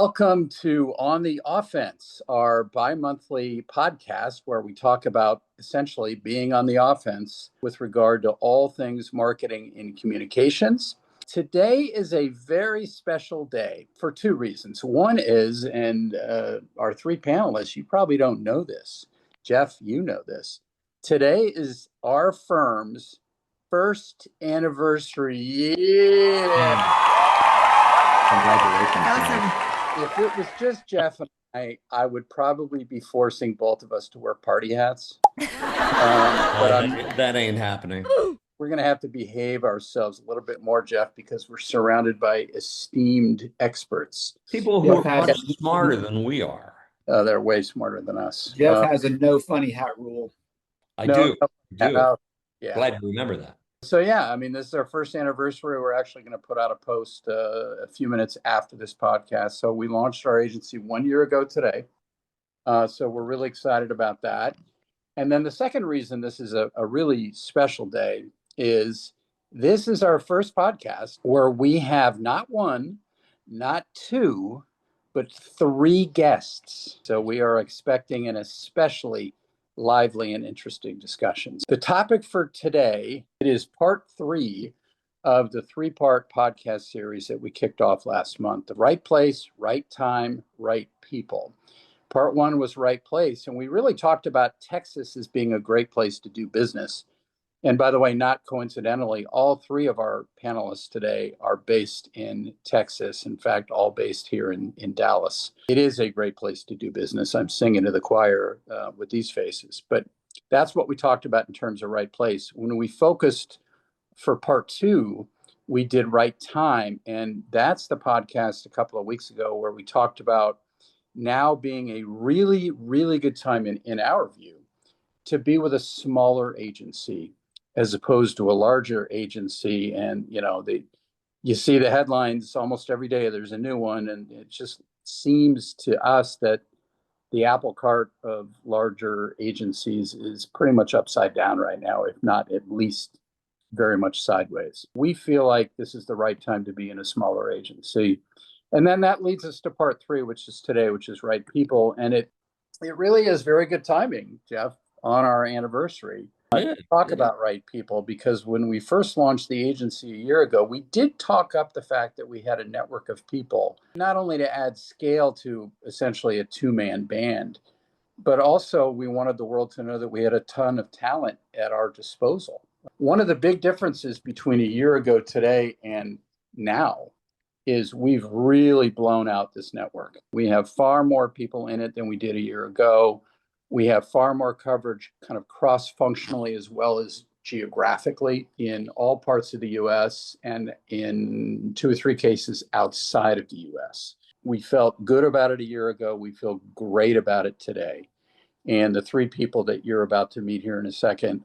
Welcome to On the Offense, our bi-monthly podcast where we talk about essentially being on the offense with regard to all things marketing and communications. Today is a very special day for two reasons. One is, and our three panelists, you probably don't know this. Jeff, you know this. Today is our firm's first anniversary. Yeah. Congratulations. Awesome. If it was just Jeff and I would probably be forcing both of us to wear party hats. That ain't happening. We're going to have to behave ourselves a little bit more, Jeff, because we're surrounded by esteemed experts. People who are much smarter than we are. They're way smarter than us. Jeff has a no funny hat rule. I do. Yeah. Glad you remember that. So yeah, I mean, this is our first anniversary. We're actually going to put out a post a few minutes after this podcast. So we launched our agency 1 year ago today. So we're really excited about that. And then the second reason this is a really special day is this is our first podcast where we have not one, not two, but three guests. So we are expecting an especially lively and interesting discussions. The topic for today, it is part 3 of the 3-part podcast series that we kicked off last month. The right place, right time, right people. Part 1 was right place, and we really talked about Texas as being a great place to do business. And by the way, not coincidentally, all 3 of our panelists today are based in Texas. In fact, all based here in Dallas. It is a great place to do business. I'm singing to the choir with these faces. But that's what we talked about in terms of right place. When we focused for part 2, we did right time. And that's the podcast a couple of weeks ago where we talked about now being a really, really good time in our view to be with a smaller agency as opposed to a larger agency. And, you see the headlines almost every day, there's a new one. And it just seems to us that the apple cart of larger agencies is pretty much upside down right now, if not at least very much sideways. We feel like this is the right time to be in a smaller agency. And then that leads us to part 3, which is today, which is right people. And it really is very good timing, Jeff, on our anniversary. Talk about right people, because when we first launched the agency a year ago, we did talk up the fact that we had a network of people, not only to add scale to essentially a 2-man band, but also we wanted the world to know that we had a ton of talent at our disposal. One of the big differences between a year ago today and now is we've really blown out this network. We have far more people in it than we did a year ago. We have far more coverage kind of cross-functionally as well as geographically in all parts of the U.S. and in 2 or 3 cases outside of the U.S. We felt good about it a year ago. We feel great about it today. And the 3 people that you're about to meet here in a second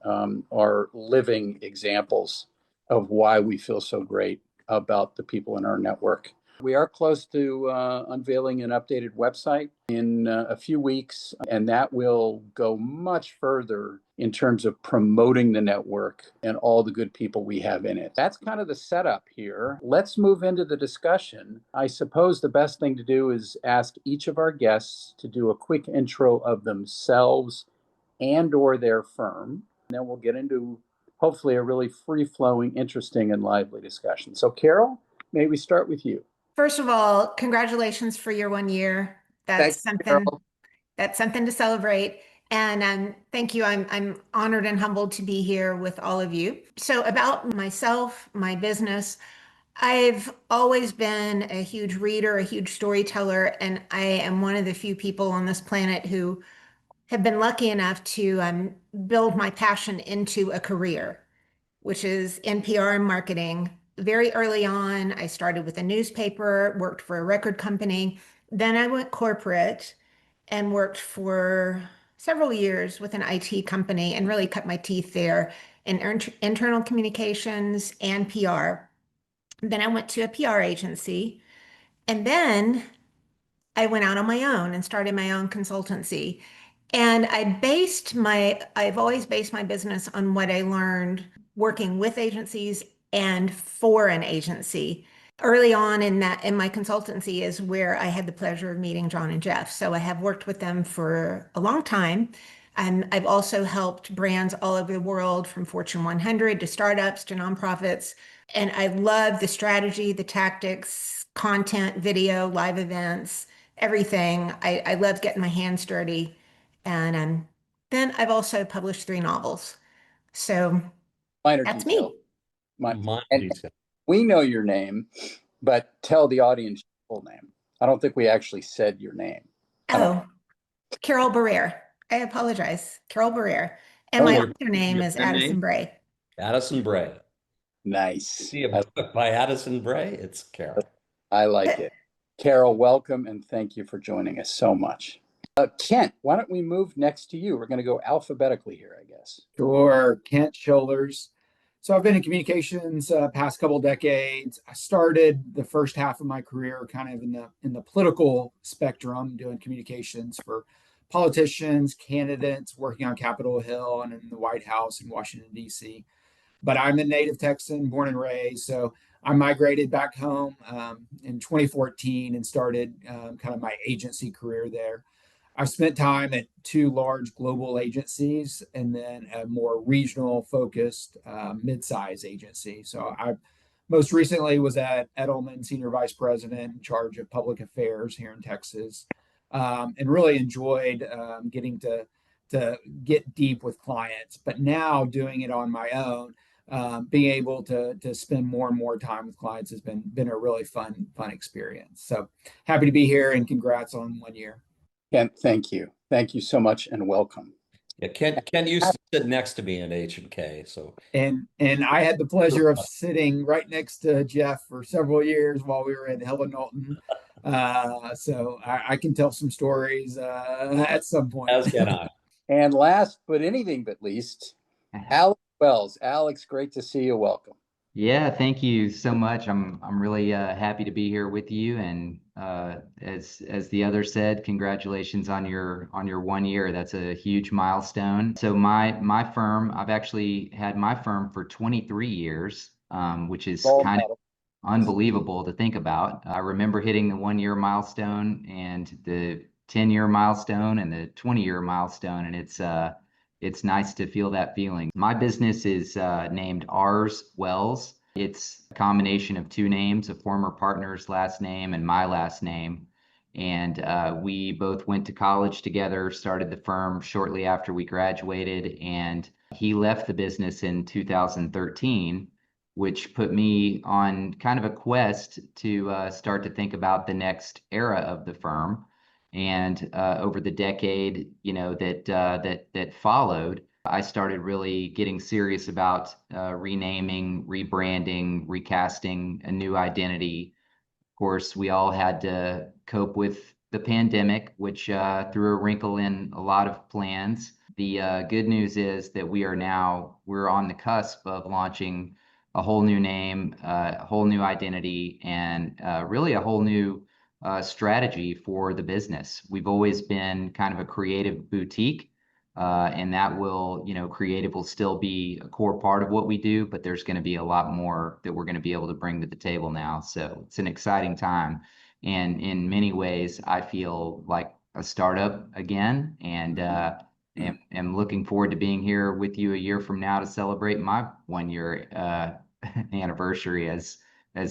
are living examples of why we feel so great about the people in our network. We are close to unveiling an updated website in a few weeks, and that will go much further in terms of promoting the network and all the good people we have in it. That's kind of the setup here. Let's move into the discussion. I suppose the best thing to do is ask each of our guests to do a quick intro of themselves and or their firm. And then we'll get into hopefully a really free-flowing, interesting, and lively discussion. So Carol, may we start with you? First of all, congratulations for your 1 year. That's something to celebrate. And thank you. I'm honored and humbled to be here with all of you. So about myself, my business, I've always been a huge reader, a huge storyteller, and I am one of the few people on this planet who have been lucky enough to build my passion into a career, which is in PR and marketing. Very early on, I started with a newspaper, worked for a record company. Then I went corporate and worked for several years with an IT company and really cut my teeth there in internal communications and PR. Then I went to a PR agency, and then I went out on my own and started my own consultancy. And I've always based my business on what I learned working with agencies and for an agency. early on in my consultancy is where I had the pleasure of meeting John and Jeff. So I have worked with them for a long time. And I've also helped brands all over the world, from Fortune 100 to startups to nonprofits. And I love the strategy, the tactics, content, video, live events, everything. I love getting my hands dirty. And then I've also published 3 novels. So Minor that's detail. me. And we know your name, but tell the audience your full name. I don't think we actually said your name. Oh, Carol Barreyre. I apologize. Carol Barreyre. And my other name is Addison Brae. Addison Brae. Nice. See a book by Addison Brae? It's Carol. I like it. Carol, welcome, and thank you for joining us so much. Kent, why don't we move next to you? We're going to go alphabetically here, I guess. Sure. Kent Sholars. So I've been in communications past couple decades. I started the first half of my career kind of in the political spectrum, doing communications for politicians, candidates, working on Capitol Hill and in the White House in Washington, D.C. But I'm a native Texan, born and raised. So I migrated back home in 2014 and started kind of my agency career there. I've spent time at 2 large global agencies and then a more regional focused mid-size agency. So I most recently was at Edelman, Senior Vice President in charge of public affairs here in Texas, and really enjoyed getting to get deep with clients. But now doing it on my own, being able to spend more and more time with clients has been a really fun experience. So happy to be here and congrats on 1 year. Kent, thank you. Thank you so much and welcome. Yeah, Ken used to sit next to me at H&K. So and I had the pleasure of sitting right next to Jeff for several years while we were at Helen Norton. So I can tell some stories at some point. As can I. And last but anything but least, Alex Wells. Alex, great to see you. Welcome. Yeah, thank you so much. I'm really happy to be here with you. And as the other said, congratulations on your 1 year. That's a huge milestone. So my firm, I've actually had my firm for 23 years, which is kind of unbelievable to think about. I remember hitting the 1 year milestone and the 10-year milestone and the 20-year milestone, and it's nice to feel that feeling. My business is named Ars Wells. It's a combination of 2 names, a former partner's last name and my last name. And we both went to college together, started the firm shortly after we graduated, and he left the business in 2013, which put me on kind of a quest to start to think about the next era of the firm. And over the decade, that followed, I started really getting serious about renaming, rebranding, recasting a new identity. Of course, we all had to cope with the pandemic, which threw a wrinkle in a lot of plans. The good news is that we're on the cusp of launching a whole new name, a whole new identity, and really a whole new strategy for the business. We've always been kind of a creative boutique, and that will, creative will still be a core part of what we do, but there's going to be a lot more that we're going to be able to bring to the table now. So it's an exciting time. And in many ways, I feel like a startup again, and am looking forward to being here with you a year from now to celebrate my 1 year anniversary as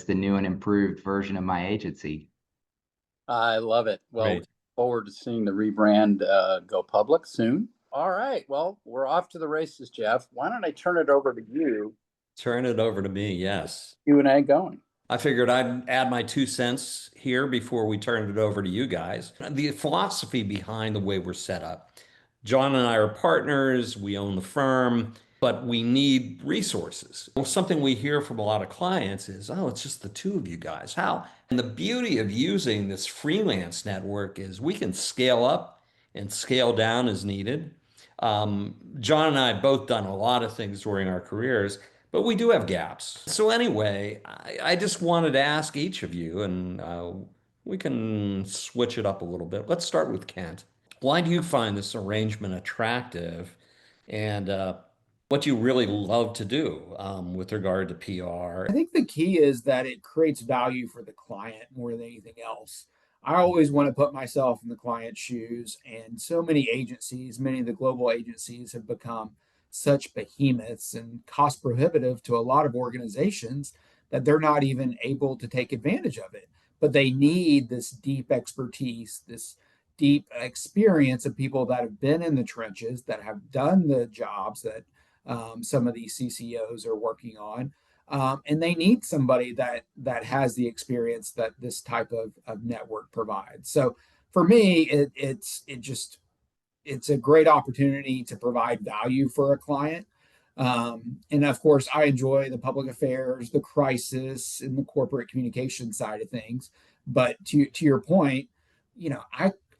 the new and improved version of my agency. I love it. Well, look forward to seeing the rebrand go public soon. All right. Well, we're off to the races, Jeff. Why don't I turn it over to you? Turn it over to me, yes. Q&A going. I figured I'd add my 2 cents here before we turn it over to you guys. The philosophy behind the way we're set up. John and I are partners. We own the firm, but we need resources. Well, something we hear from a lot of clients is, oh, it's just the 2 of you guys. How? And the beauty of using this freelance network is we can scale up and scale down as needed. John and I have both done a lot of things during our careers, but we do have gaps. So anyway, I just wanted to ask each of you, and we can switch it up a little bit. Let's start with Kent. Why do you find this arrangement attractive? And what you really love to do with regard to PR. I think the key is that it creates value for the client more than anything else. I always want to put myself in the client's shoes, and so many agencies, many of the global agencies, have become such behemoths and cost prohibitive to a lot of organizations that they're not even able to take advantage of it. But they need this deep expertise, this deep experience of people that have been in the trenches, that have done the jobs that some of these CCOs are working on, and they need somebody that has the experience that this type of network provides. So for me, it's a great opportunity to provide value for a client. And of course, I enjoy the public affairs, the crisis, and the corporate communication side of things. But to your point,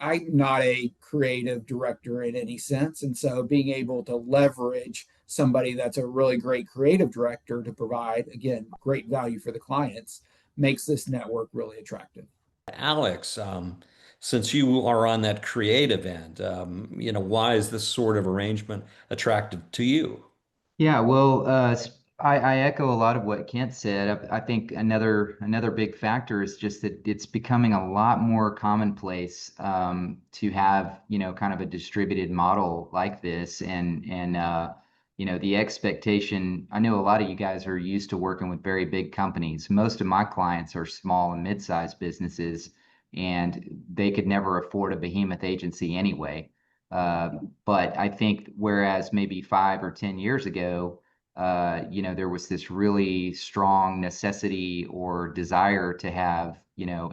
I'm not a creative director in any sense. And so being able to leverage somebody that's a really great creative director to provide, again, great value for the clients makes this network really attractive. Alex, since you are on that creative end, why is this sort of arrangement attractive to you? Yeah, well, I echo a lot of what Kent said. I think another big factor is just that it's becoming a lot more commonplace to have, kind of a distributed model like this, and the expectation. I know a lot of you guys are used to working with very big companies. Most of my clients are small and mid-sized businesses, and they could never afford a behemoth agency anyway. But I think whereas maybe 5 or 10 years ago, there was this really strong necessity or desire to have,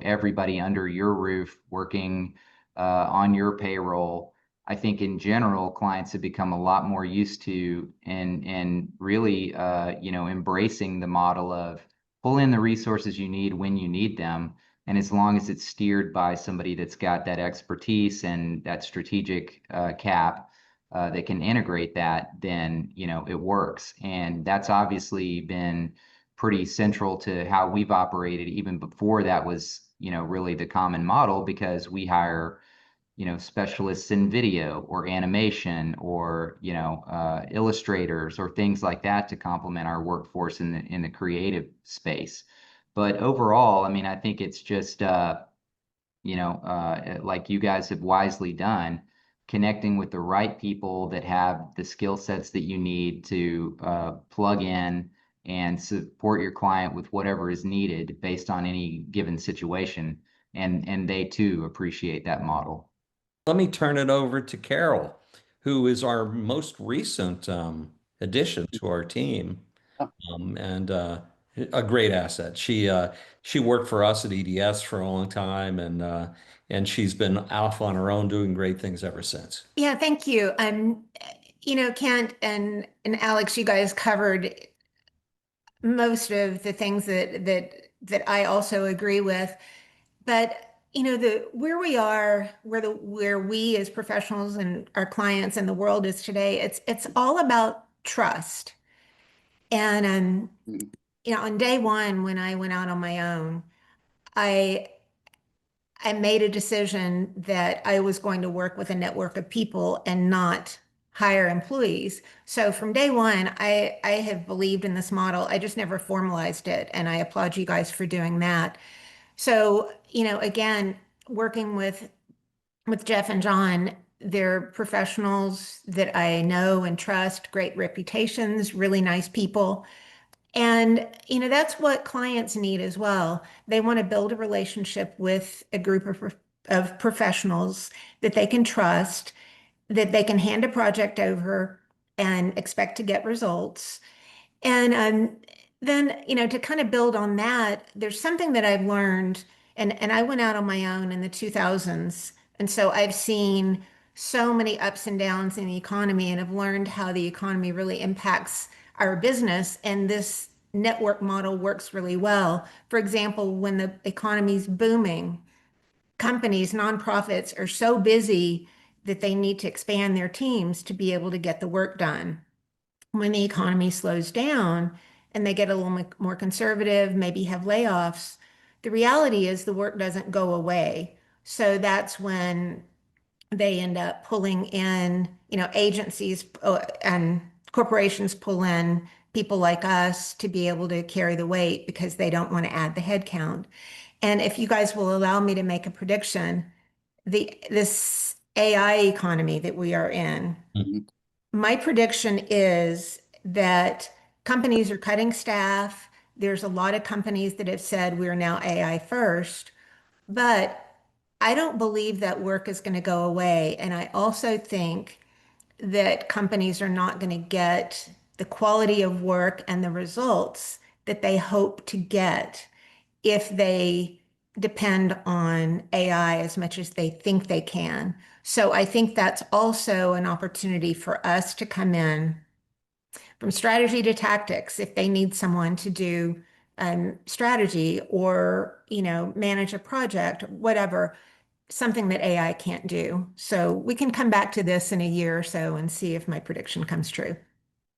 everybody under your roof working on your payroll. I think in general, clients have become a lot more used to and really, embracing the model of pull in the resources you need when you need them. And as long as it's steered by somebody that's got that expertise and that strategic cap that can integrate that, then, it works. And that's obviously been pretty central to how we've operated even before that was, really the common model, because we hire specialists in video or animation or illustrators or things like that to complement our workforce in the creative space. But overall, I mean, I think it's just like you guys have wisely done, connecting with the right people that have the skill sets that you need to plug in and support your client with whatever is needed based on any given situation. And they too appreciate that model. Let me turn it over to Carol, who is our most recent addition to our team, and a great asset. She worked for us at EDS for a long time, and she's been off on her own doing great things ever since. Yeah, thank you. Kent and Alex, you guys covered most of the things that I also agree with. But the where we are, where we as professionals and our clients and the world is today, it's all about trust. And on day one, when I went out on my own, I made a decision that I was going to work with a network of people and not hire employees. So from day one, I have believed in this model. I just never formalized it, and I applaud you guys for doing that. So, again, working with Jeff and John, they're professionals that I know and trust, great reputations, really nice people. And, that's what clients need as well. They want to build a relationship with a group of professionals that they can trust, that they can hand a project over and expect to get results. And then, to kind of build on that, there's something that I've learned, and I went out on my own in the 2000s. And so I've seen so many ups and downs in the economy and have learned how the economy really impacts our business. And this network model works really well. For example, when the economy's booming, companies, nonprofits are so busy that they need to expand their teams to be able to get the work done. When the economy slows down and they get a little more conservative, maybe have layoffs, the reality is the work doesn't go away. So that's when they end up pulling in, agencies and corporations pull in people like us to be able to carry the weight because they don't want to add the headcount. And if you guys will allow me to make a prediction, this AI economy that we are in, Mhm. my prediction is that companies are cutting staff. There's a lot of companies that have said we're now AI first, but I don't believe that work is going to go away. And I also think that companies are not going to get the quality of work and the results that they hope to get if they depend on AI as much as they think they can. So I think that's also an opportunity for us to come in from strategy to tactics if they need someone to do strategy or, manage a project, whatever, something that AI can't do. So we can come back to this in a year or so and see if my prediction comes true.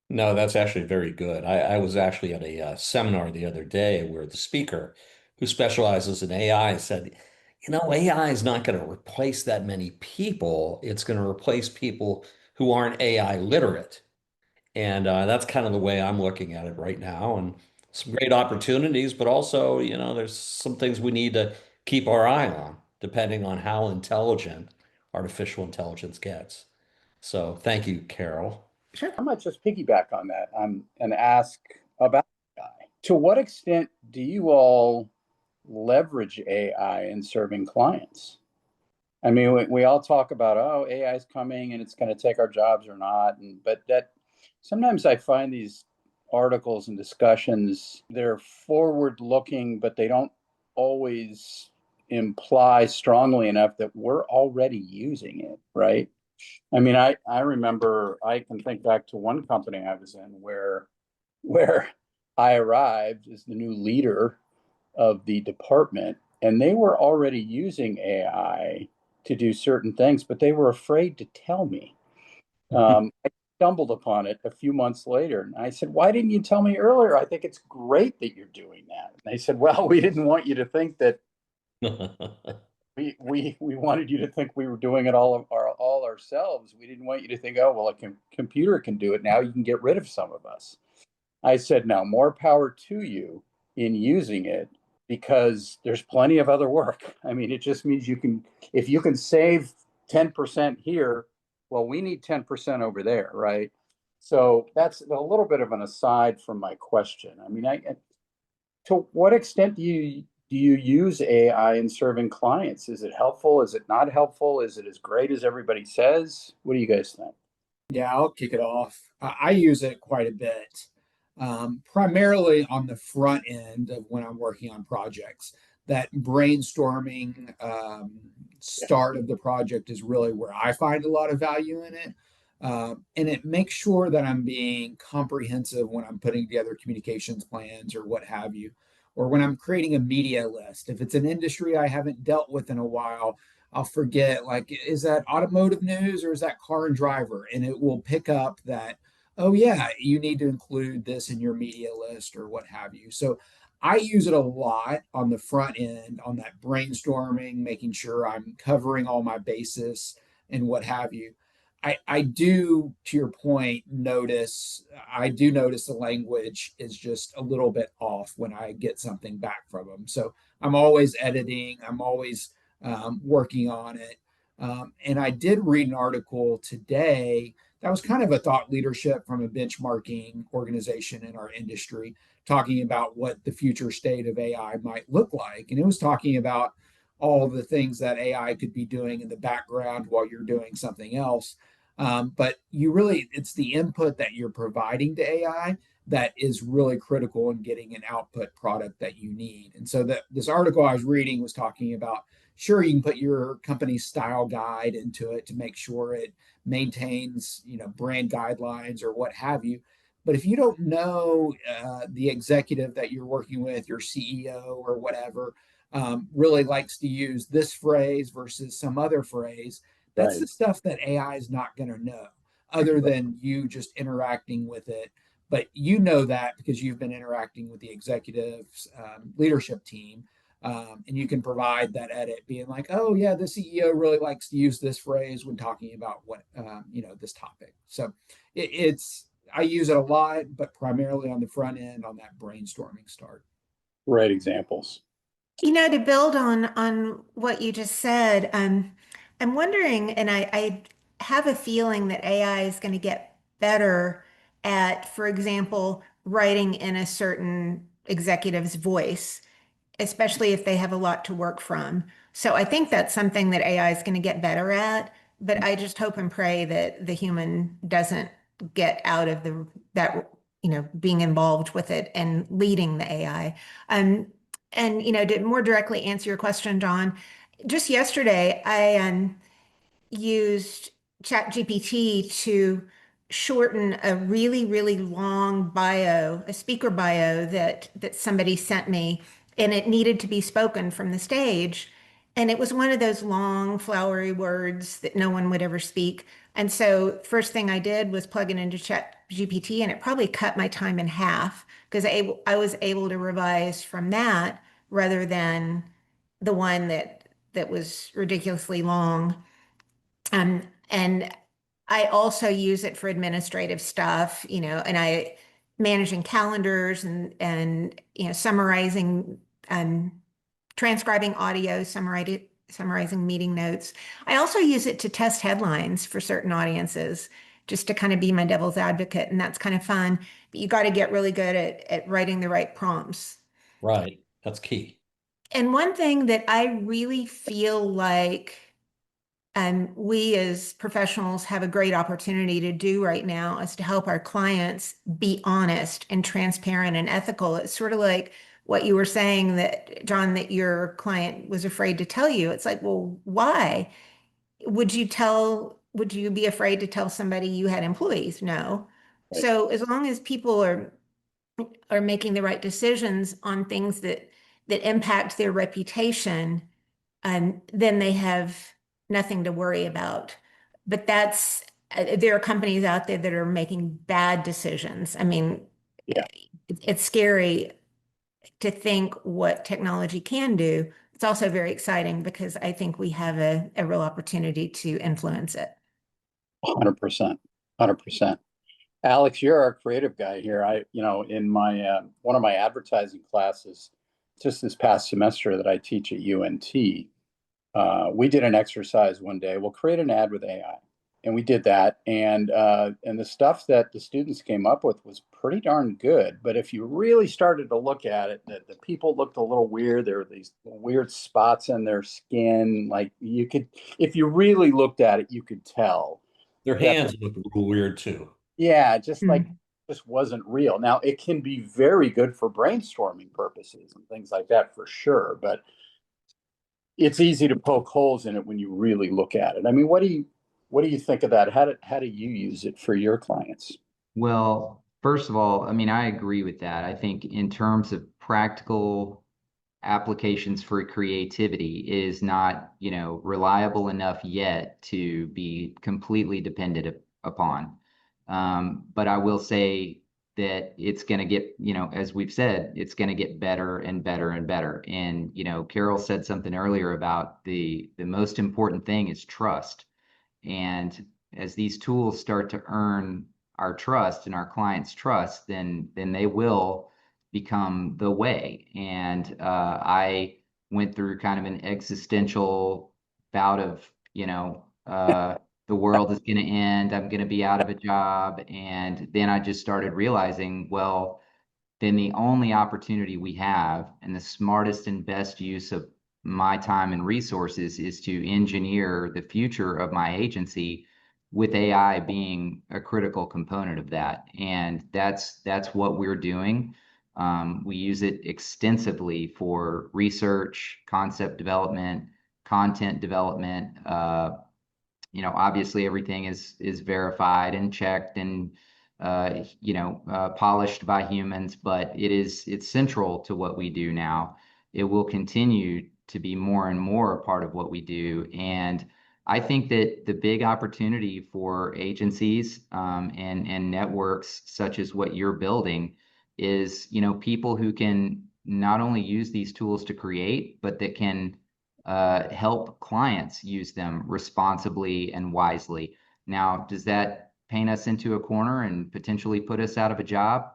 No, that's actually very good. I was actually at a seminar the other day where the speaker who specializes in AI said, AI is not going to replace that many people. It's going to replace people who aren't AI literate. And that's kind of the way I'm looking at it right now. And some great opportunities, but also, there's some things we need to keep our eye on, depending on how intelligent artificial intelligence gets. So thank you, Carol. Sure. I might just piggyback on that and ask about AI. To what extent do you all leverage AI in serving clients? I mean, we all talk about, oh, AI is coming and it's going to take our jobs or not. But that sometimes I find these articles and discussions, they're forward looking, but they don't always imply strongly enough that we're already using it, right? I mean, I remember, I can think back to one company I was in where I arrived as the new leader of the department, and they were already using AI to do certain things, but they were afraid to tell me. I stumbled upon it a few months later, and I said, "Why didn't you tell me earlier? I think it's great that you're doing that." And they said, "Well, we didn't want you to think that we wanted you to think we were doing it all ourselves. We didn't want you to think, oh, well, a computer can do it now. You can get rid of some of us." I said, "No, more power to you in using it because there's plenty of other work. I mean, it just means if you can save 10% here, well, we need 10% over there, right?" So that's a little bit of an aside from my question. I mean, to what extent do you use AI in serving clients? Is it helpful? Is it not helpful? Is it as great as everybody says? What do you guys think? Yeah, I'll kick it off. I use it quite a bit, primarily on the front end of when I'm working on projects. That brainstorming start of the project is really where I find a lot of value in it. And it makes sure that I'm being comprehensive when I'm putting together communications plans or what have you, or when I'm creating a media list. If it's an industry I haven't dealt with in a while, I'll forget, like, is that automotive news or is that car and driver? And it will pick up that, oh, yeah, you need to include this in your media list or what have you. So I use it a lot on the front end, on that brainstorming, making sure I'm covering all my bases and what have you. I do, to your point, I do notice the language is just a little bit off when I get something back from them. So I'm always editing, I'm always working on it. And I did read an article today that was kind of a thought leadership from a benchmarking organization in our industry, talking about what the future state of AI might look like. And it was talking about all the things that AI could be doing in the background while you're doing something else. But it's the input that you're providing to AI that is really critical in getting an output product that you need. And so this article I was reading was talking about, sure, you can put your company's style guide into it to make sure it maintains, brand guidelines or what have you. But if you don't know the executive that you're working with, your CEO or whatever, really likes to use this phrase versus some other phrase, that's Right. the stuff that AI is not going to know, other than you just interacting with it. But you know that because you've been interacting with the executives leadership team. And you can provide that edit being like, oh, yeah, the CEO really likes to use this phrase when talking about what, this topic. So I use it a lot, but primarily on the front end on that brainstorming start. Great examples. To build on what you just said, I'm wondering, and I have a feeling that AI is going to get better at, for example, writing in a certain executive's voice, especially if they have a lot to work from. So I think that's something that AI is going to get better at, but I just hope and pray that the human doesn't get out of being involved with it and leading the AI. And to more directly answer your question, John, just yesterday I used ChatGPT to shorten a really, really long bio, a speaker bio that somebody sent me, and it needed to be spoken from the stage. And it was one of those long, flowery words that no one would ever speak. And so first thing I did was plug it into ChatGPT, and it probably cut my time in half because I was able to revise from that rather than the one that was ridiculously long. And I also use it for administrative stuff, and I managing calendars and summarizing and transcribing audio, summarizing meeting notes. I also use it to test headlines for certain audiences, just to kind of be my devil's advocate, and that's kind of fun. But you got to get really good at writing the right prompts. Right. That's key. And one thing that I really feel like we as professionals have a great opportunity to do right now is to help our clients be honest and transparent and ethical. It's sort of like what you were saying that, John, that your client was afraid to tell you. It's like, well, why? Would you be afraid to tell somebody you had employees? No. Right. So as long as people are making the right decisions on things that impact their reputation, then they have nothing to worry about. But there are companies out there that are making bad decisions. I mean, Yeah. it's scary to think what technology can do. It's also very exciting because I think we have a real opportunity to influence it. 100%. 100%. Alex, you're our creative guy here. In my one of my advertising classes, just this past semester that I teach at UNT, we did an exercise one day. We'll create an ad with AI, and we did that. And the stuff that the students came up with was pretty darn good. But if you really started to look at it, the people looked a little weird. There were these weird spots in their skin. Like if you really looked at it, you could tell. Their hands look a little weird too. Yeah, just wasn't real. Now, it can be very good for brainstorming purposes and things like that for sure, but it's easy to poke holes in it when you really look at it. I mean, what do you think of that? How do you use it for your clients? Well, first of all, I mean, I agree with that. I think in terms of practical applications for creativity is not, reliable enough yet to be completely dependent upon. But I will say that it's going to get, as we've said, it's going to get better and better and better. And, Carol said something earlier about the most important thing is trust. And as these tools start to earn our trust and our clients' trust, then they will become the way. And I went through kind of an existential bout of, the world is going to end, I'm going to be out of a job. And then I just started realizing, well, then the only opportunity we have and the smartest and best use of my time and resources is to engineer the future of my agency, with AI being a critical component of that. And that's what we're doing. We use it extensively for research, concept development, content development. Obviously everything is verified and checked and polished by humans, but it's central to what we do now. It will continue to be more and more a part of what we do. And I think that the big opportunity for agencies and networks such as what you're building is, people who can not only use these tools to create, but that can help clients use them responsibly and wisely. Now, does that paint us into a corner and potentially put us out of a job?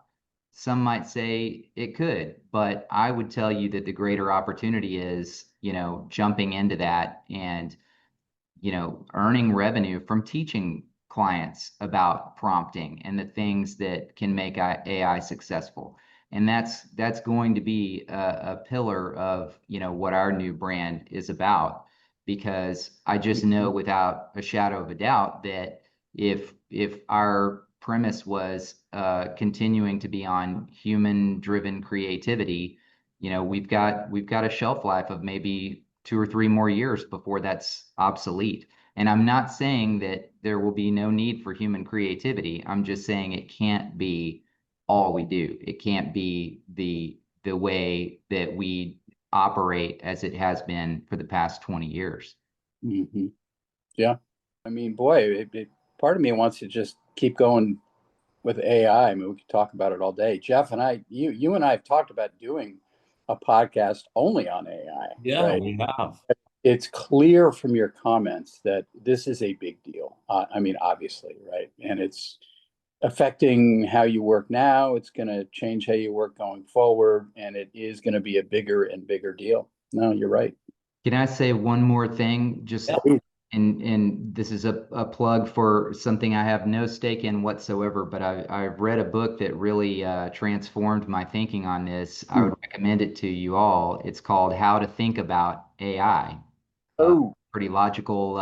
Some might say it could, but I would tell you that the greater opportunity is, jumping into that and, earning revenue from teaching clients about prompting and the things that can make AI successful. And that's going to be a pillar of, what our new brand is about, because I just know without a shadow of a doubt that if our premise was continuing to be on human-driven creativity, we've got a shelf life of maybe 2 or 3 more years before that's obsolete. And I'm not saying that there will be no need for human creativity. I'm just saying it can't be all we do. It can't be the way that we operate as it has been for the past 20 years. Mm-hmm. Yeah. I mean, boy, part of me wants to just keep going with AI. I mean, we could talk about it all day. Jeff and you and I have talked about doing a podcast only on AI. Yeah, right? we have. It's clear from your comments that this is a big deal. I mean, obviously, right? And it's affecting how you work now. It's going to change how you work going forward, and it is going to be a bigger and bigger deal. No, you're right. Can I say one more thing? Just Yeah. and this is a plug for something I have no stake in whatsoever, but I've read a book that really transformed my thinking on this. I would recommend it to you all. It's called How to Think About AI. Pretty logical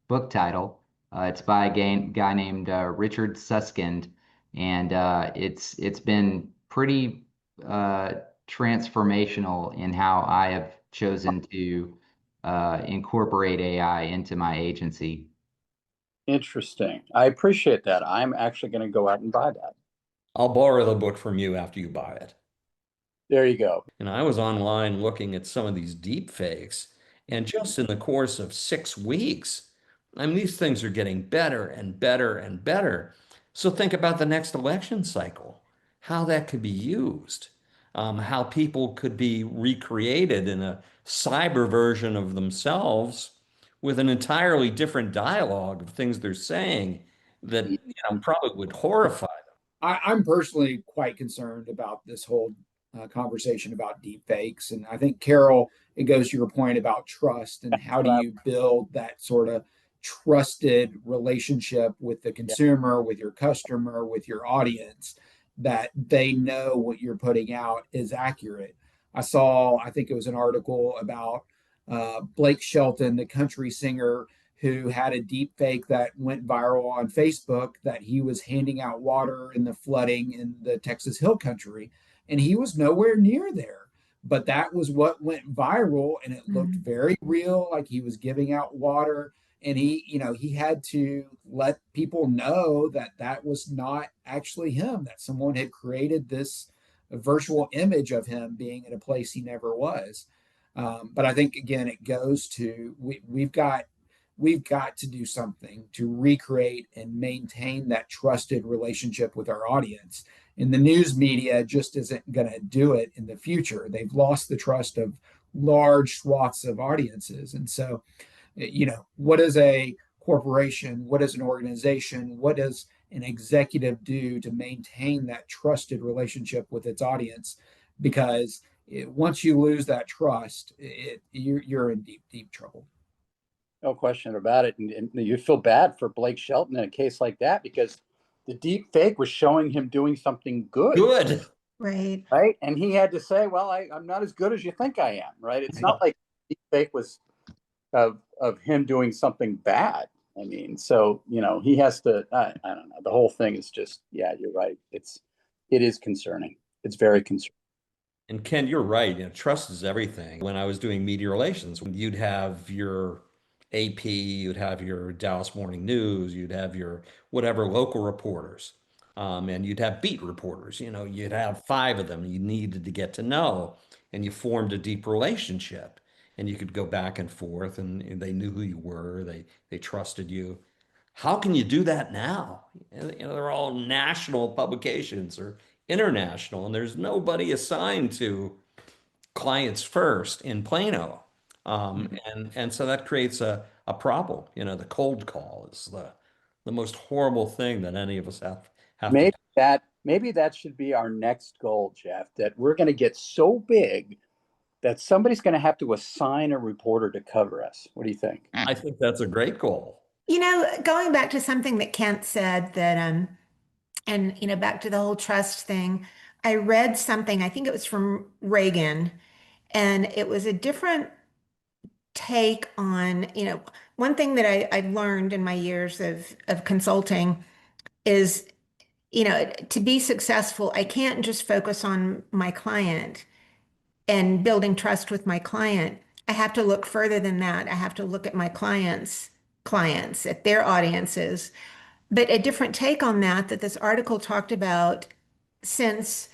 book title. It's by a guy named Richard Susskind, and it's been pretty transformational in how I have chosen to incorporate AI into my agency. Interesting. I appreciate that. I'm actually going to go out and buy that. I'll borrow the book from you after you buy it. There you go. And I was online looking at some of these deep fakes, and just in the course of 6 weeks, I mean, these things are getting better and better and better. So think about the next election cycle, how that could be used, how people could be recreated in a cyber version of themselves with an entirely different dialogue of things they're saying that, probably would horrify them. I'm personally quite concerned about this whole conversation about deep fakes. And I think, Carol, it goes to your point about trust and how do you build that sort of trusted relationship with the consumer, with your customer, with your audience, that they know what you're putting out is accurate. I think it was an article about Blake Shelton, the country singer, who had a deep fake that went viral on Facebook that he was handing out water in the flooding in the Texas Hill Country, and he was nowhere near there. But that was what went viral, and it looked very real, like he was giving out water. And he had to let people know that that was not actually him, that someone had created this virtual image of him being at a place he never was. But I think, again, it goes to we've got to do something to recreate and maintain that trusted relationship with our audience. And the news media just isn't going to do it in the future. They've lost the trust of large swaths of audiences. And so, what is a corporation? What is an organization? What does an executive do to maintain that trusted relationship with its audience? Because once you lose that trust, you're in deep, deep trouble. No question about it. And you feel bad for Blake Shelton in a case like that because the deep fake was showing him doing something good. Good. Right. Right. And he had to say, well, I'm not as good as you think I am. Right. It's not like deep fake was of him doing something bad. I mean, so, he has to, I don't know. The whole thing is just, yeah, you're right. It is concerning. It's very concerning. And Ken, you're right. Trust is everything. When I was doing media relations, you'd have your AP, you'd have your Dallas Morning News, you'd have your whatever local reporters, and you'd have beat reporters. You'd have 5 of them you needed to get to know, and you formed a deep relationship, and you could go back and forth, and they knew who you were, they trusted you. How can you do that now? They're all national publications or international, and there's nobody assigned to clients first in Plano. And so that creates a problem. The cold call is the most horrible thing that any of us have to Maybe do. that should be our next goal, Jeff, that we're going to get so big that somebody's going to have to assign a reporter to cover us. What do you think? I think that's a great goal. Going back to something that Kent said that and back to the whole trust thing, I read something, I think it was from Reagan, and it was a different take on, one thing that I learned in my years of consulting is, to be successful, I can't just focus on my client and building trust with my client. I have to look further than that. I have to look at my clients, at their audiences. But a different take on that this article talked about, since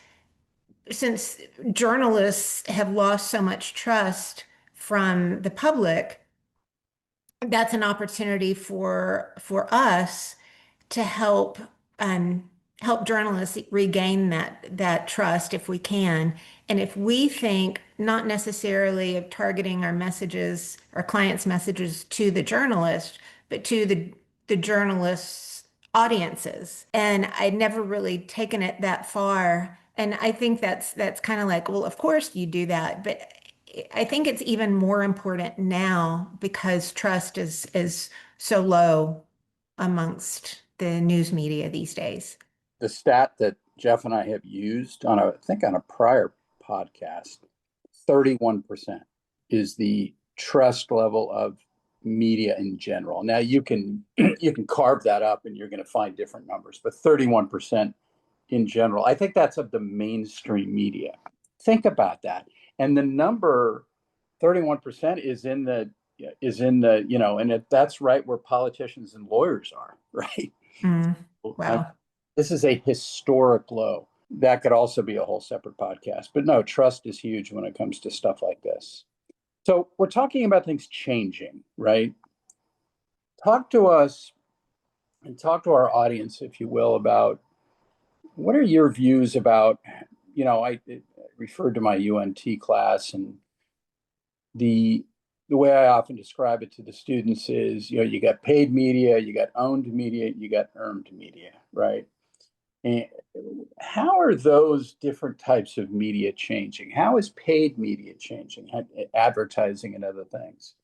journalists have lost so much trust from the public, that's an opportunity for us to help journalists regain that trust if we can. And if we think not necessarily of targeting our clients' messages to the journalist, but to the journalists' audiences. And I'd never really taken it that far. And I think that's kind of like, well, of course you do that, but I think it's even more important now because trust is so low amongst the news media these days. The stat that Jeff and I have used I think on a prior podcast, 31% is the trust level of media in general. Now you can carve that up and you're going to find different numbers, but 31% in general. I think that's of the mainstream media. Think about that. And the number 31% is in the and that's right where politicians and lawyers are, right? Wow. This is a historic low. That could also be a whole separate podcast. But no, trust is huge when it comes to stuff like this. So we're talking about things changing, right? Talk to us and talk to our audience, if you will, about what are your views about, I referred to my UNT class, and the way I often describe it to the students is, you got paid media, you got owned media, you got earned media, right? And how are those different types of media changing? How is paid media changing, advertising and other things?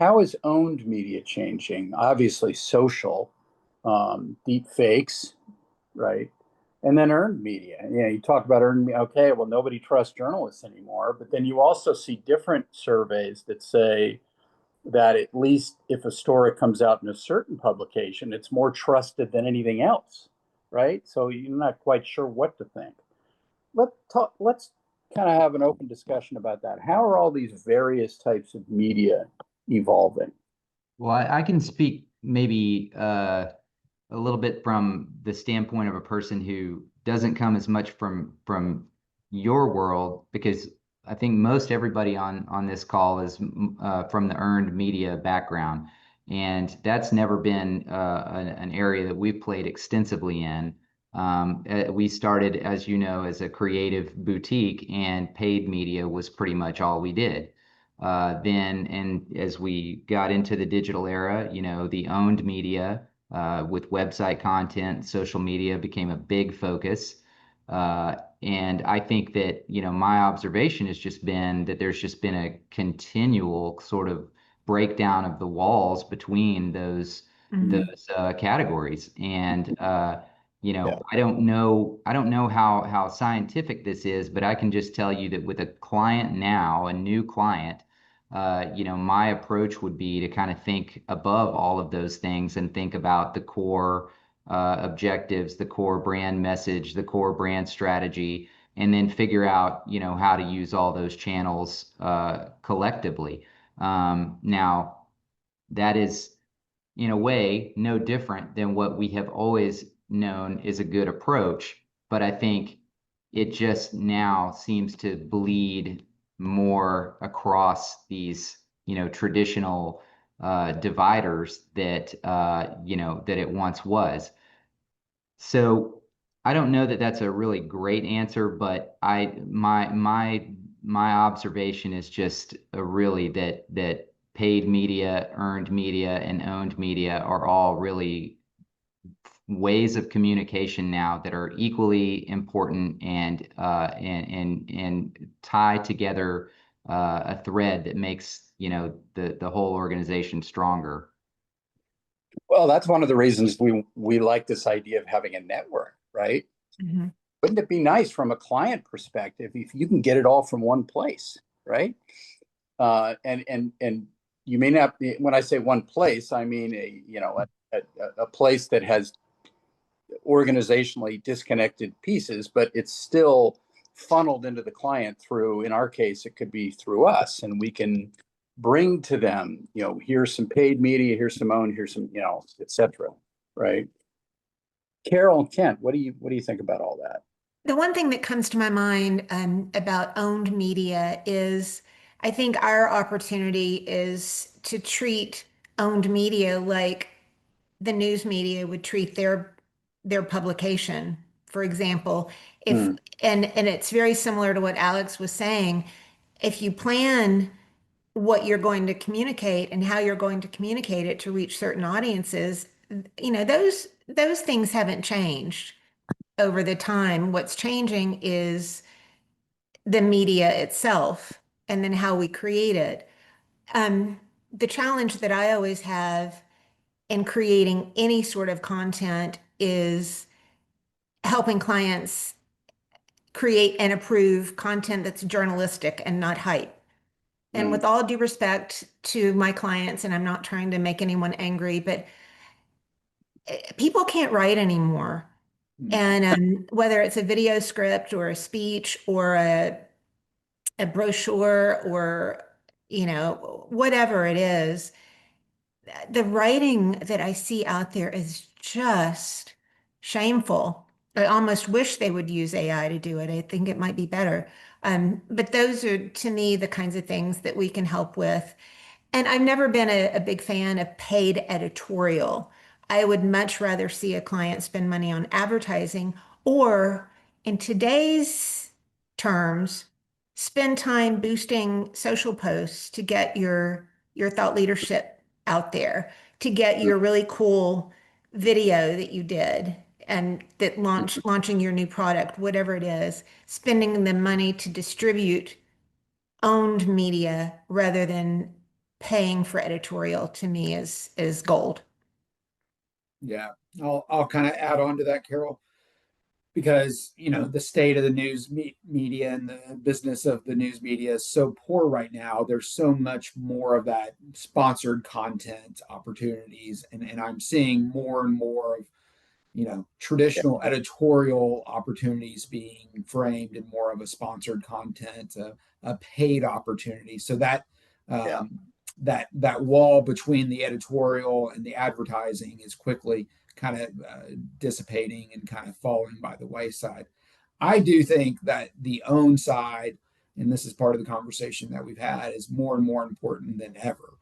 How is owned media changing? Obviously, social, deep fakes, right? And then earned media. You talk about earned media. Okay, well, nobody trusts journalists anymore. But then you also see different surveys that say that at least if a story comes out in a certain publication, it's more trusted than anything else, right? So you're not quite sure what to think. Let's kind of have an open discussion about that. How are all these various types of media evolving? Well, I can speak maybe a little bit from the standpoint of a person who doesn't come as much from your world, because I think most everybody on this call is from the earned media background, and that's never been an area that we've played extensively in. We started, as you know, as a creative boutique, and paid media was pretty much all we did. Then, and as we got into the digital era, the owned media with website content, social media became a big focus. And I think that, my observation has just been that there's just been a continual sort of breakdown of the walls between those categories. And I don't know how scientific this is, but I can just tell you that with a client now, a new client, my approach would be to kind of think above all of those things and think about the core objectives, the core brand message, the core brand strategy, and then figure out, how to use all those channels collectively. Now, that is, in a way, no different than what we have always known is a good approach, but I think it just now seems to bleed more across these, traditional dividers that that it once was. So I don't know that that's a really great answer, but my observation is just really that paid media, earned media, and owned media are all really ways of communication now that are equally important and tie together a thread that makes, you know, the whole organization stronger. Well, that's one of the reasons we like this idea of having a network, right? Mm-hmm. Wouldn't it be nice from a client perspective if you can get it all from one place, right? And you may not be, when I say one place, I mean a place that has organizationally disconnected pieces, but it's still funneled into the client through, in our case, it could be through us, and we can bring to them, you know, here's some paid media, here's some owned, here's some, you know, etc. Right? Carol and Kent, what do you think about all that? The one thing that comes to my mind about owned media is I think our opportunity is to treat owned media like the news media would treat their publication. For example, if Hmm. and it's very similar to what Alex was saying. If you plan what you're going to communicate and how you're going to communicate it to reach certain audiences, you know, those things haven't changed over the time. What's changing is the media itself and then how we create it. The challenge that I always have in creating any sort of content is helping clients create and approve content that's journalistic and not hype. And Hmm. with all due respect to my clients, and I'm not trying to make anyone angry, but people can't write anymore. And whether it's a video script or a speech or a brochure or, you know, whatever it is, the writing that I see out there is just shameful. I almost wish they would use AI to do it. I think it might be better. But those are, to me, the kinds of things that we can help with. And I've never been a big fan of paid editorial. I would much rather see a client spend money on advertising or, in today's terms, spend time boosting social posts to get your thought leadership out there, to get your really cool video that you did and that launching your new product, whatever it is, spending the money to distribute owned media rather than paying for editorial to me is gold. Yeah, I'll kind of add on to that, Carol, because you know the state of the media and the business of the news media is so poor right now. There's so much more of that sponsored content opportunities, and I'm seeing more and more of, you know, traditional editorial opportunities being framed in more of a sponsored content, a paid opportunity. So that Yeah. um, that wall between the editorial and the advertising is quickly kind of dissipating and kind of falling by the wayside. I do think that the own side, and this is part of the conversation that we've had, is more and more important than ever.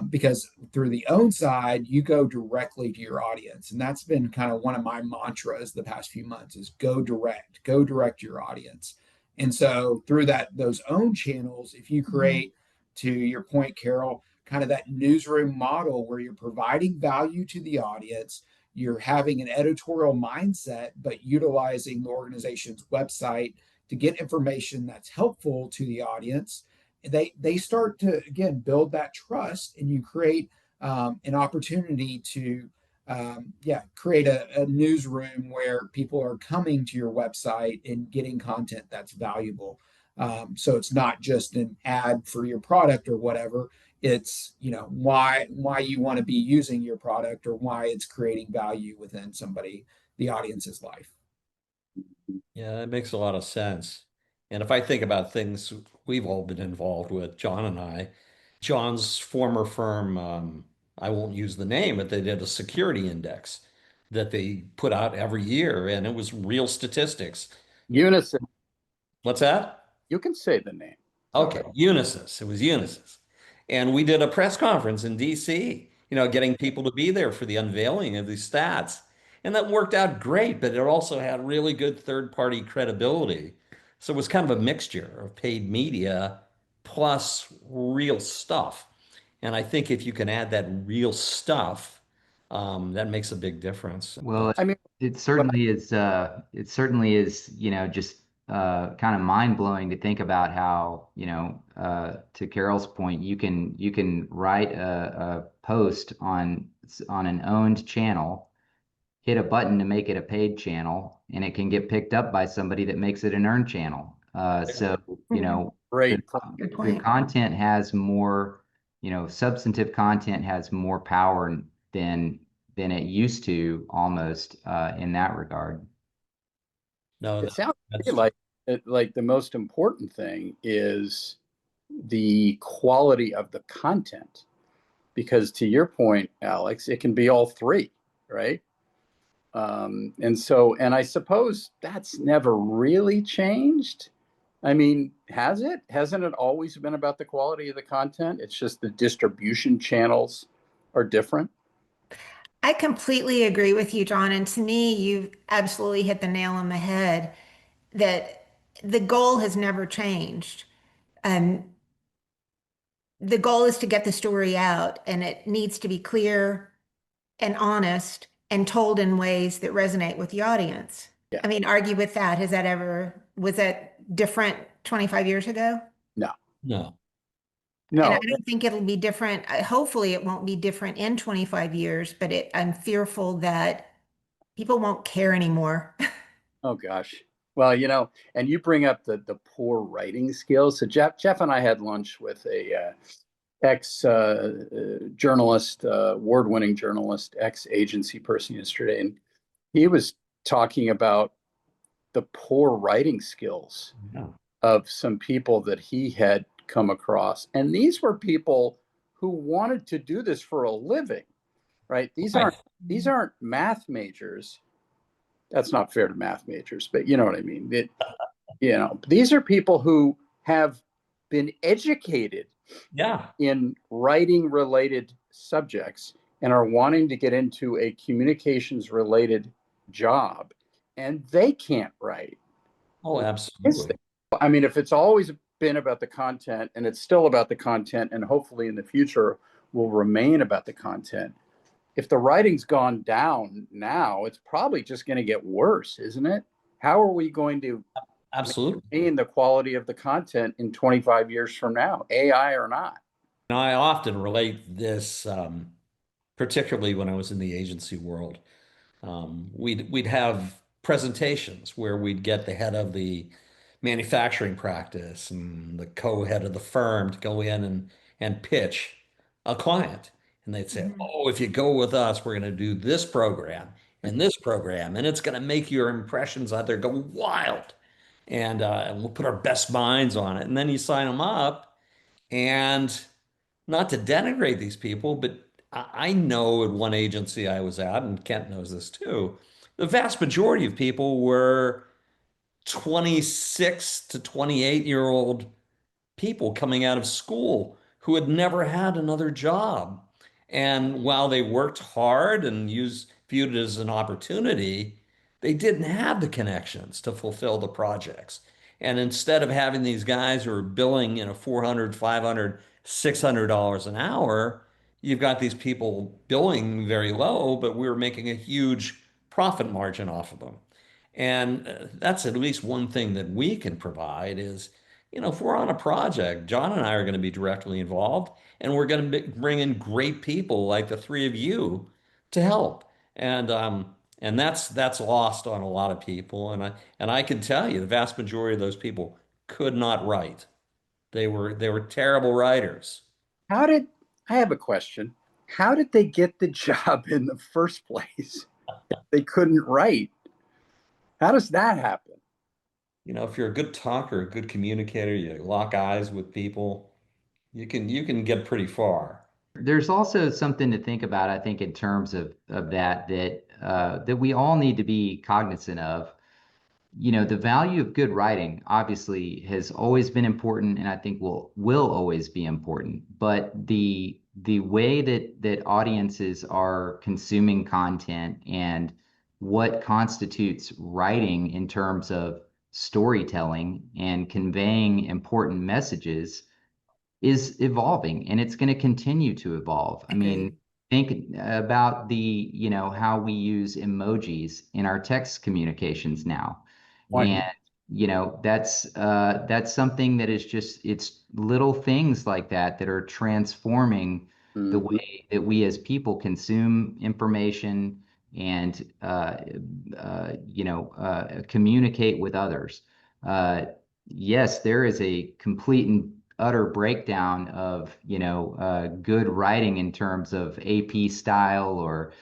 Because through the own side, you go directly to your audience. And that's been kind of one of my mantras the past few months is go direct your audience. And so through those own channels, if you create, to your point, Carol, kind of that newsroom model where you're providing value to the audience, you're having an editorial mindset, but utilizing the organization's website to get information that's helpful to the audience, they start to again build that trust, and you create an opportunity to create a newsroom where people are coming to your website and getting content that's valuable. So it's not just an ad for your product or whatever. It's, you know, why you want to be using your product or why it's creating value within the audience's life. Yeah, that makes a lot of sense. And if I think about things we've all been involved with, John and I, John's former firm, I won't use the name, but they did a security index that they put out every year, and it was real statistics. Unison. What's that? You can say the name. Okay, Unisys. It was Unisys. And we did a press conference in DC, you know, getting people to be there for the unveiling of these stats. And that worked out great, but it also had really good third-party credibility. So it was kind of a mixture of paid media plus real stuff. And I think if you can add that real stuff That makes a big difference. Well, I mean, it certainly is, just kind of mind blowing to think about how, to Carol's point, you can write a post on an owned channel, hit a button to make it a paid channel, and it can get picked up by somebody that makes it an earned channel. So, great. Good the point. content has more, substantive content has more power than it used to, almost, in that regard. No, It sounds to that's me like the most important thing is the quality of the content, because to your point, Alex, it can be all three, right? And I suppose that's never really changed. I mean, has it? Hasn't it always been about the quality of the content? It's just the distribution channels are different. I completely agree with you, John. And to me, you've absolutely hit the nail on the head that the goal has never changed. Um, the goal is to get the story out, and it needs to be clear and honest and told in ways that resonate with the audience. Yeah. I mean, argue with that. Was that different 25 years ago? No, no. And I no. don't think it'll be different. Hopefully, it won't be different in 25 years, but I'm fearful that people won't care anymore. Oh gosh. Well, and you bring up the poor writing skills. So Jeff and I had lunch with a ex journalist, award-winning journalist, ex agency person yesterday, and he was talking about the poor writing skills Yeah. of some people that he had come across, and these were people who wanted to do this for a living, right? These aren't math majors. That's not fair to math majors, but you know what I mean. These are people who have been educated Yeah. in writing related subjects and are wanting to get into a communications related job, and they can't write. Oh, absolutely. I mean, if it's always been about the content and it's still about the content, and hopefully in the future will remain about the content, if the writing's gone down now, it's probably just going to get worse, isn't it? How are we going to Absolutely. maintain the quality of the content in 25 years from now, AI or not? Now, I often relate this, particularly when I was in the agency world. We'd have presentations where we'd get the head of the manufacturing practice and the co-head of the firm to go in and pitch a client. And they'd say, Mhm. "Oh, if you go with us, we're going to do this program, and it's going to make your impressions out there go wild. And we'll put our best minds on it." And then you sign them up, and not to denigrate these people, but I know at one agency I was at, and Kent knows this too, the vast majority of people were 26 to 28-year-old people coming out of school who had never had another job. And while they worked hard and viewed it as an opportunity, they didn't have the connections to fulfill the projects. And instead of having these guys who are billing, $400, $500, $600 an hour, you've got these people billing very low, but we're making a huge profit margin off of them. And that's at least one thing that we can provide is, if we're on a project, John and I are going to be directly involved, and we're going to bring in great people like the three of you to help. And that's lost on a lot of people. And I can tell you, the vast majority of those people could not write. They were terrible writers. How did I have a question? How did they get the job in the first place if they couldn't write? How does that happen? If you're a good talker, a good communicator, you lock eyes with people, you can get pretty far. There's also something to think about, I think, in terms of that we all need to be cognizant of. The value of good writing obviously has always been important, and I think will always be important. But the way that audiences are consuming content and what constitutes writing in terms of storytelling and conveying important messages is evolving, and it's going to continue to evolve. I mean, think about how we use emojis in our text communications now. And that's something that is just, it's little things like that are transforming the way that we as people consume information and communicate with others. Yes, there is a complete and utter breakdown of good writing in terms of AP style or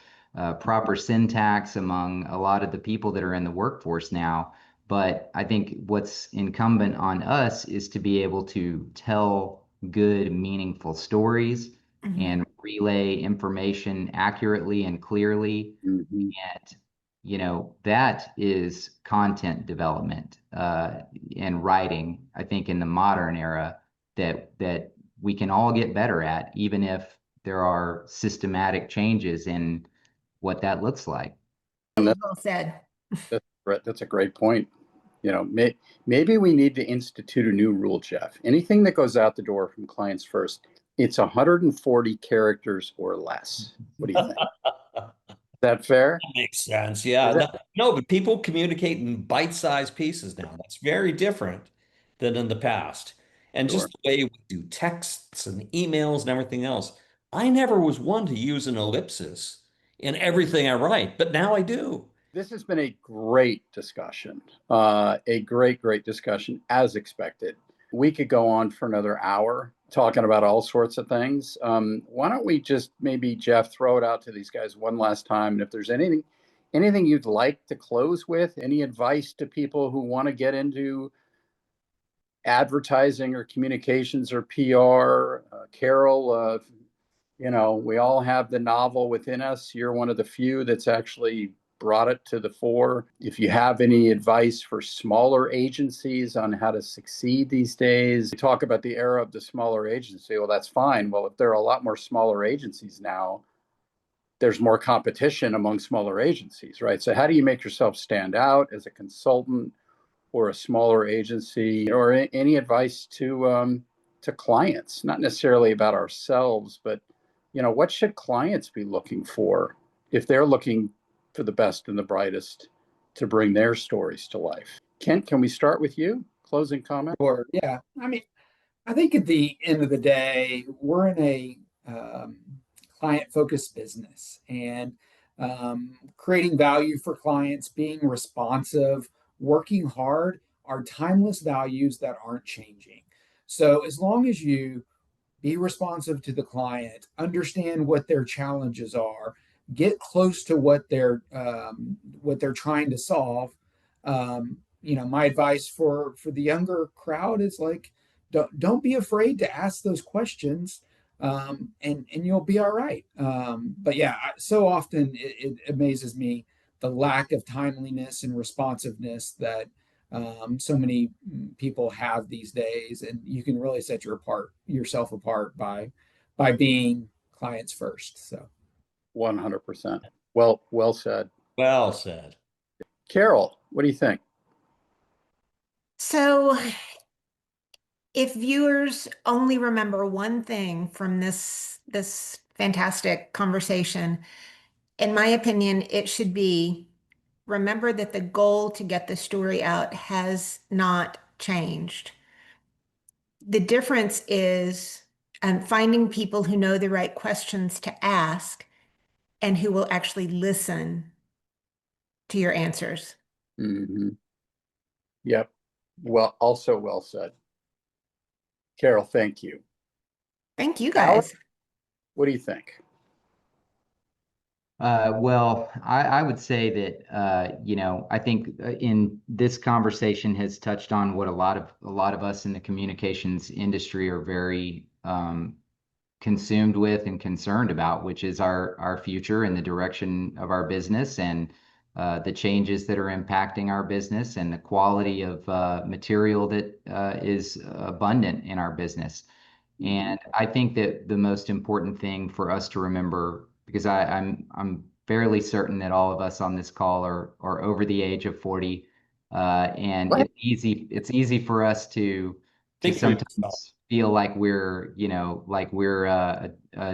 proper syntax among a lot of the people that are in the workforce now. But I think what's incumbent on us is to be able to tell good, meaningful stories and relay information accurately and clearly. And that is content development and writing, I think, in the modern era that we can all get better at, even if there are systematic changes in what that looks like. Well said. That's a great point. Maybe we need to institute a new rule, Jeff. Anything that goes out the door from clients first, it's 140 characters or less. What do you think? Is that fair? That makes sense. Yeah. No, but people communicate in bite-sized pieces now. That's very different than in the past. And just the way we do texts and emails and everything else. I never was one to use an ellipsis in everything I write, but now I do. This has been a great discussion, a great discussion, as expected. We could go on for another hour talking about all sorts of things. Why don't we just maybe, Jeff, throw it out to these guys one last time? And if there's anything you'd like to close with, any advice to people who want to get into advertising or communications or PR, Carol, we all have the novel within us. You're one of the few that's actually brought it to the fore. If you have any advice for smaller agencies on how to succeed these days, you talk about the era of the smaller agency. Well, that's fine. Well, if there are a lot more smaller agencies now, there's more competition among smaller agencies, right? So how do you make yourself stand out as a consultant or a smaller agency? Or any advice to clients, not necessarily about ourselves, but what should clients be looking for if they're looking for the best and the brightest to bring their stories to life? Kent, can we start with you? Closing comment? Sure. Yeah. I think at the end of the day, we're in a client-focused business, and creating value for clients, being responsive, working hard are timeless values that aren't changing. So as long as you be responsive to the client, understand what their challenges are, get close to what they're trying to solve. My advice for the younger crowd is don't be afraid to ask those questions, and you'll be all right. But yeah, so often it amazes me the lack of timeliness and responsiveness that so many people have these days, and you can really set yourself apart by being clients first. So 100%. Well said. Well said. Carol, what do you think? So if viewers only remember one thing from this fantastic conversation, in my opinion, it should be remember that the goal to get the story out has not changed. The difference is finding people who know the right questions to ask and who will actually listen to your answers. Yep. Well, also well said. Carol, thank you. Thank you, guys. Alex, what do you think? Well, I would say that I think in this conversation has touched on what a lot of us in the communications industry are very consumed with and concerned about, which is our future and the direction of our business, and the changes that are impacting our business, and the quality of material that is abundant in our business. And I think that the most important thing for us to remember, because I'm fairly certain that all of us on this call are over the age of 40, and it's easy for us to sometimes feel like we're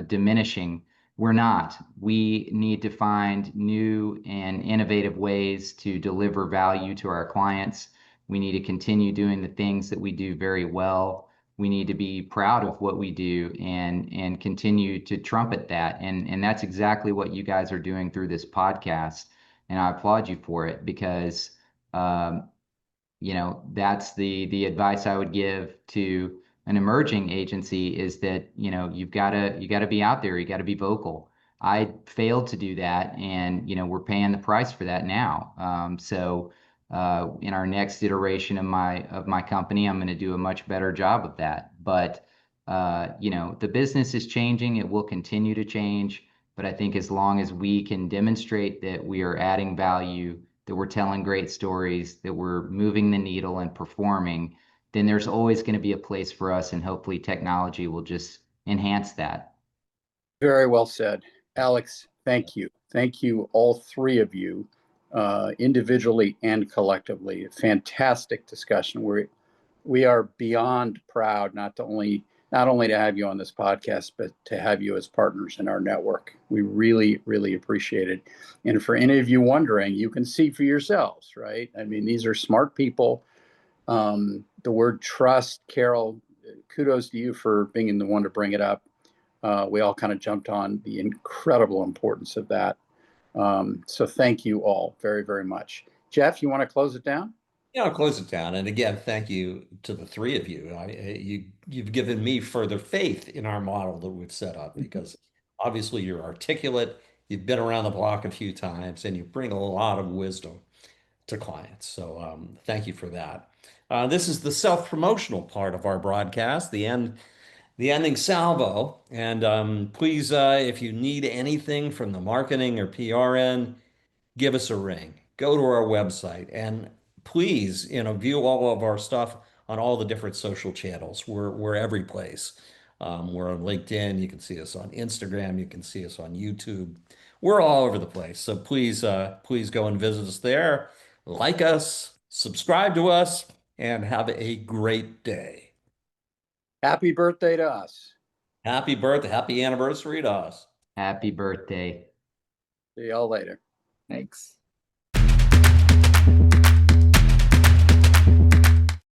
diminishing We're not. We need to find new and innovative ways to deliver value to our clients. We need to continue doing the things that we do very well. We need to be proud of what we do and continue to trumpet that. And that's exactly what you guys are doing through this podcast. And I applaud you for it because that's the advice I would give to an emerging agency is that, you gotta be out there. You gotta be vocal. I failed to do that, and we're paying the price for that now. So in our next iteration of my company, I'm going to do a much better job of that. But the business is changing. It will continue to change. But I think as long as we can demonstrate that we are adding value, that we're telling great stories, that we're moving the needle and performing, then there's always going to be a place for us, and hopefully technology will just enhance that. Very well said. Alex, thank you. Thank you, all three of you, individually and collectively. Fantastic discussion. We are beyond proud not only to have you on this podcast, but to have you as partners in our network. We really, really appreciate it. And for any of you wondering, you can see for yourselves, right? I mean, these are smart people. The word trust, Carol, kudos to you for being the one to bring it up. We all kind of jumped on the incredible importance of that. So thank you all very, very much. Jeff, you want to close it down? Yeah, I'll close it down. And again, thank you to the three of you. You've given me further faith in our model that we've set up because obviously you're articulate, you've been around the block a few times, and you bring a lot of wisdom to clients. So thank you for that. This is the self-promotional part of our broadcast, the ending salvo. And please, if you need anything from the marketing or PR end, give us a ring. Go to our website and please, view all of our stuff on all the different social channels. We're every place. We're on LinkedIn. You can see us on Instagram. You can see us on YouTube. We're all over the place. So please go and visit us there. Like us, subscribe to us, and have a great day. Happy birthday to us. Happy birthday, happy anniversary to us. Happy birthday. See y'all later. Thanks.